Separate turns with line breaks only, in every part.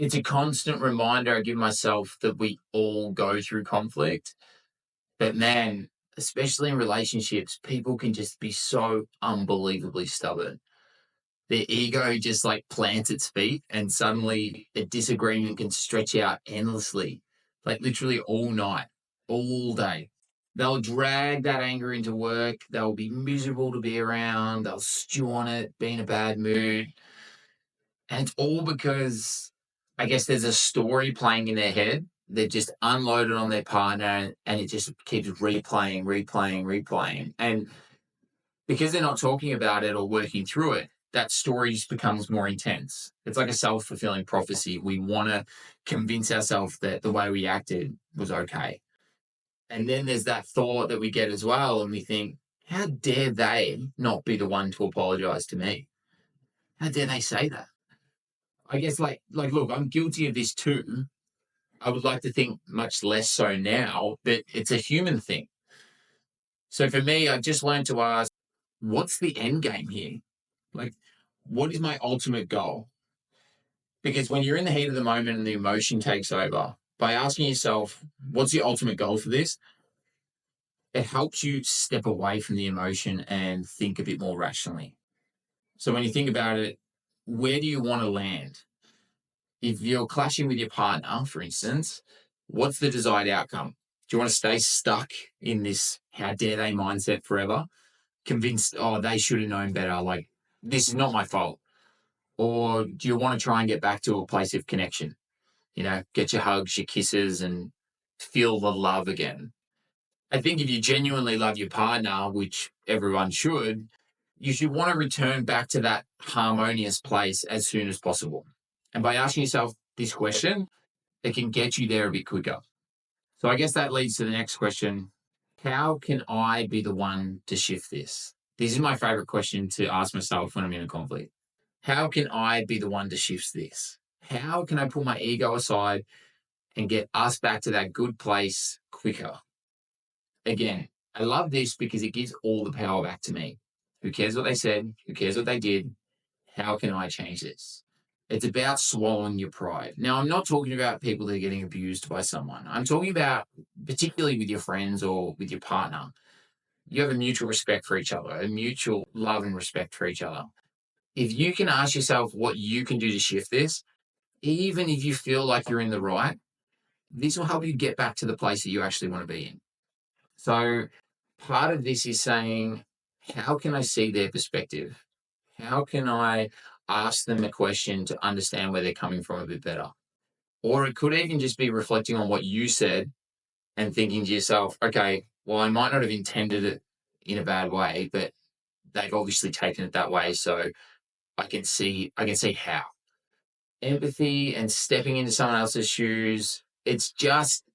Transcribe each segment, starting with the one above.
it's a constant reminder I give myself that we all go through conflict. But man, especially in relationships, people can just be so unbelievably stubborn. Their ego just like plants its feet, and suddenly a disagreement can stretch out endlessly, like literally all night, all day. They'll drag that anger into work. They'll be miserable to be around. They'll stew on it, be in a bad mood. And it's all because I guess there's a story playing in their head. They've just unloaded on their partner and it just keeps replaying, replaying, replaying. And because they're not talking about it or working through it, that story just becomes more intense. It's like a self-fulfilling prophecy. We want to convince ourselves that the way we acted was okay. And then there's that thought that we get as well, and we think, how dare they not be the one to apologize to me? How dare they say that? I guess look, I'm guilty of this too. I would like to think much less so now, but it's a human thing. So for me, I just learned to ask, what's the end game here? Like, what is my ultimate goal? Because when you're in the heat of the moment and the emotion takes over, by asking yourself, what's your ultimate goal for this? It helps you step away from the emotion and think a bit more rationally. So when you think about it, where do you want to land? If you're clashing with your partner, for instance, what's the desired outcome? Do you want to stay stuck in this how dare they mindset forever? Convinced, oh, they should have known better. Like, this is not my fault. Or do you want to try and get back to a place of connection? Get your hugs, your kisses, and feel the love again. I think if you genuinely love your partner, which everyone should, you should want to return back to that harmonious place as soon as possible. And by asking yourself this question, it can get you there a bit quicker. So I guess that leads to the next question. How can I be the one to shift this? This is my favorite question to ask myself when I'm in a conflict. How can I be the one to shift this? How can I pull my ego aside and get us back to that good place quicker? Again, I love this because it gives all the power back to me. Who cares what they said? Who cares what they did? How can I change this? It's about swallowing your pride. Now, I'm not talking about people that are getting abused by someone. I'm talking about particularly with your friends or with your partner. You have a mutual respect for each other, a mutual love and respect for each other. If you can ask yourself what you can do to shift this, even if you feel like you're in the right, this will help you get back to the place that you actually want to be in. So part of this is saying, how can I see their perspective? How can I ask them a question to understand where they're coming from a bit better? Or it could even just be reflecting on what you said and thinking to yourself, okay, well, I might not have intended it in a bad way, but they've obviously taken it that way. So I can see how. Empathy and stepping into someone else's shoes, it's just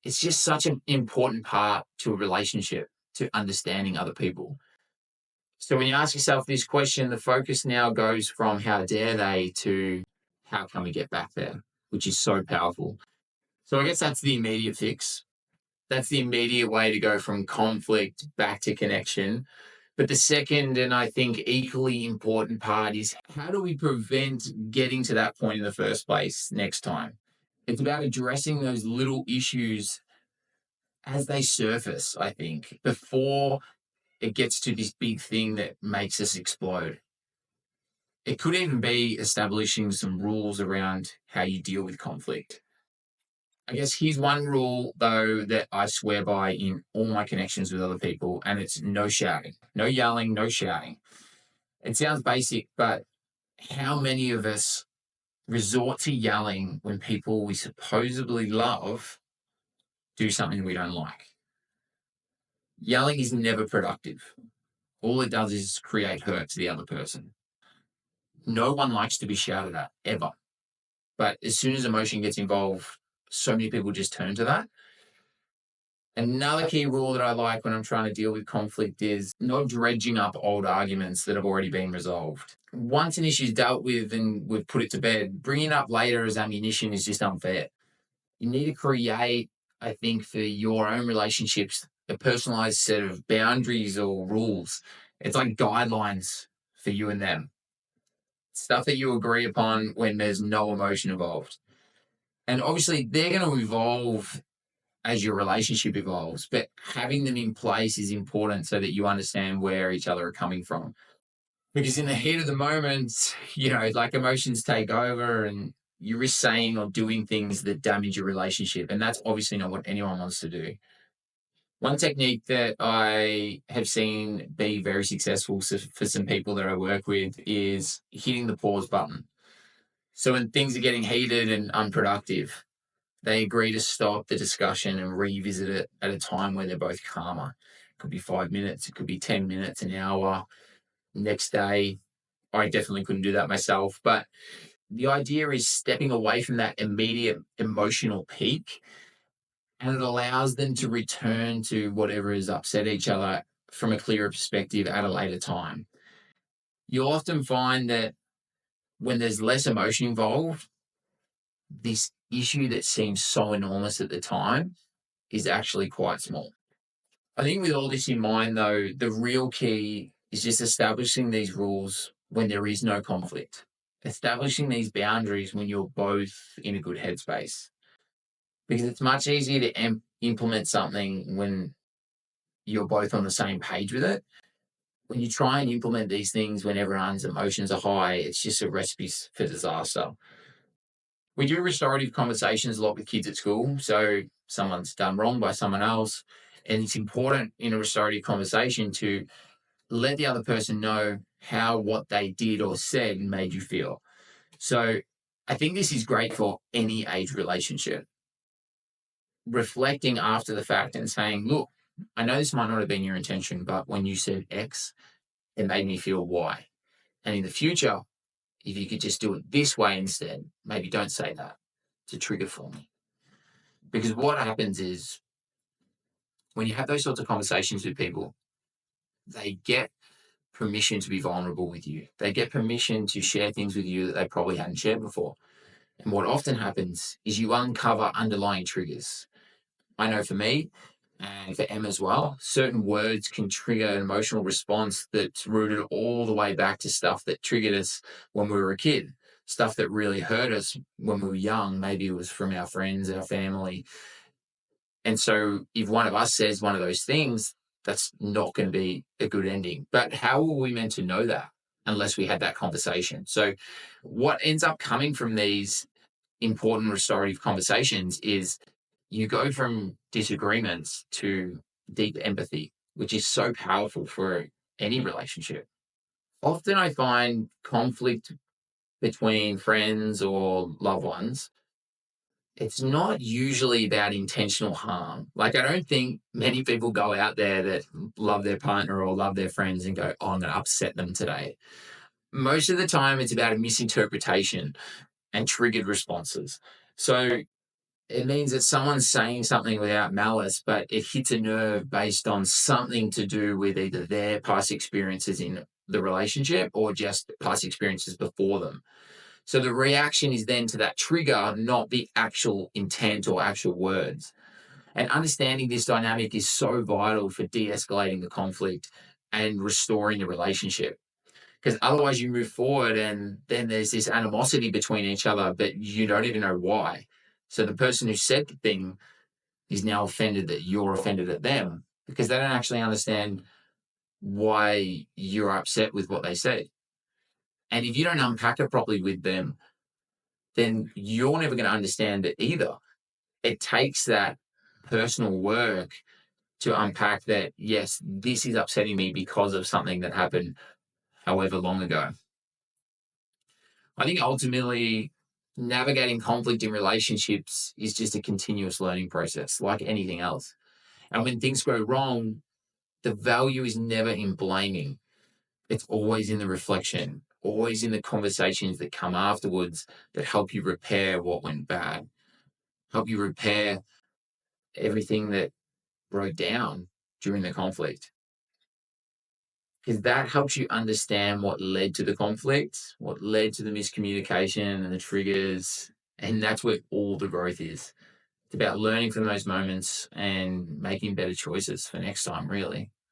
such an important part to a relationship, to understanding other people. So when you ask yourself this question, the focus now goes from how dare they to how can we get back there, which is so powerful. So I guess that's the immediate fix. That's the immediate way to go from conflict back to connection. But the second, and I think equally important part, is how do we prevent getting to that point in the first place next time? It's about addressing those little issues as they surface, I think, before it gets to this big thing that makes us explode. It could even be establishing some rules around how you deal with conflict. I guess here's one rule, though, that I swear by in all my connections with other people, and it's no shouting, no yelling, no shouting. It sounds basic, but how many of us resort to yelling when people we supposedly love do something we don't like? Yelling is never productive. All it does is create hurt to the other person. No one likes to be shouted at, ever. But as soon as emotion gets involved, so many people just turn to that. Another key rule that I like when I'm trying to deal with conflict is not dredging up old arguments that have already been resolved. Once an issue is dealt with and we've put it to bed, bringing it up later as ammunition is just unfair. You need to create, I think, for your own relationships, a personalized set of boundaries or rules. It's like guidelines for you and them. Stuff that you agree upon when there's no emotion involved. And obviously, they're going to evolve as your relationship evolves, but having them in place is important so that you understand where each other are coming from. Because in the heat of the moment, like emotions take over and you risk saying or doing things that damage your relationship. And that's obviously not what anyone wants to do. One technique that I have seen be very successful for some people that I work with is hitting the pause button. So when things are getting heated and unproductive, they agree to stop the discussion and revisit it at a time when they're both calmer. It could be 5 minutes, it could be 10 minutes, an hour, next day. I definitely couldn't do that myself. But the idea is stepping away from that immediate emotional peak, and it allows them to return to whatever has upset each other from a clearer perspective at a later time. You'll often find that when there's less emotion involved, this issue that seems so enormous at the time is actually quite small. I think with all this in mind, though, the real key is just establishing these rules when there is no conflict, establishing these boundaries when you're both in a good headspace. Because it's much easier to implement something when you're both on the same page with it. When you try and implement these things when everyone's emotions are high, it's just a recipe for disaster. We do restorative conversations a lot with kids at school. So someone's done wrong by someone else. And it's important in a restorative conversation to let the other person know how what they did or said made you feel. So I think this is great for any age relationship. Reflecting after the fact and saying, look, I know this might not have been your intention, but when you said X, it made me feel Y. And in the future, if you could just do it this way instead, maybe don't say that. It's a trigger for me. Because what happens is when you have those sorts of conversations with people, they get permission to be vulnerable with you. They get permission to share things with you that they probably hadn't shared before. And what often happens is you uncover underlying triggers. I know for me and for Em as well, certain words can trigger an emotional response that's rooted all the way back to stuff that triggered us when we were a kid, stuff that really hurt us when we were young. Maybe it was from our friends, our family. And so if one of us says one of those things, that's not going to be a good ending. But how were we meant to know that unless we had that conversation? So what ends up coming from these important restorative conversations is you go from disagreements to deep empathy, which is so powerful for any relationship. Often I find conflict between friends or loved ones, it's not usually about intentional harm. Like, I don't think many people go out there that love their partner or love their friends and go, oh, I'm going to upset them today. Most of the time, it's about a misinterpretation and triggered responses. So it means that someone's saying something without malice, but it hits a nerve based on something to do with either their past experiences in the relationship or just past experiences before them. So the reaction is then to that trigger, not the actual intent or actual words. And understanding this dynamic is so vital for de escalating the conflict and restoring the relationship. Because otherwise, you move forward and then there's this animosity between each other, but you don't even know why. So the person who said the thing is now offended that you're offended at them because they don't actually understand why you're upset with what they said. And if you don't unpack it properly with them, then you're never going to understand it either. It takes that personal work to unpack that, yes, this is upsetting me because of something that happened however long ago. I think ultimately navigating conflict in relationships is just a continuous learning process, like anything else. And when things go wrong, the value is never in blaming. It's always in the reflection, always in the conversations that come afterwards that help you repair what went bad, help you repair everything that broke down during the conflict. Because that helps you understand what led to the conflict, what led to the miscommunication and the triggers. And that's where all the growth is. It's about learning from those moments and making better choices for next time, really.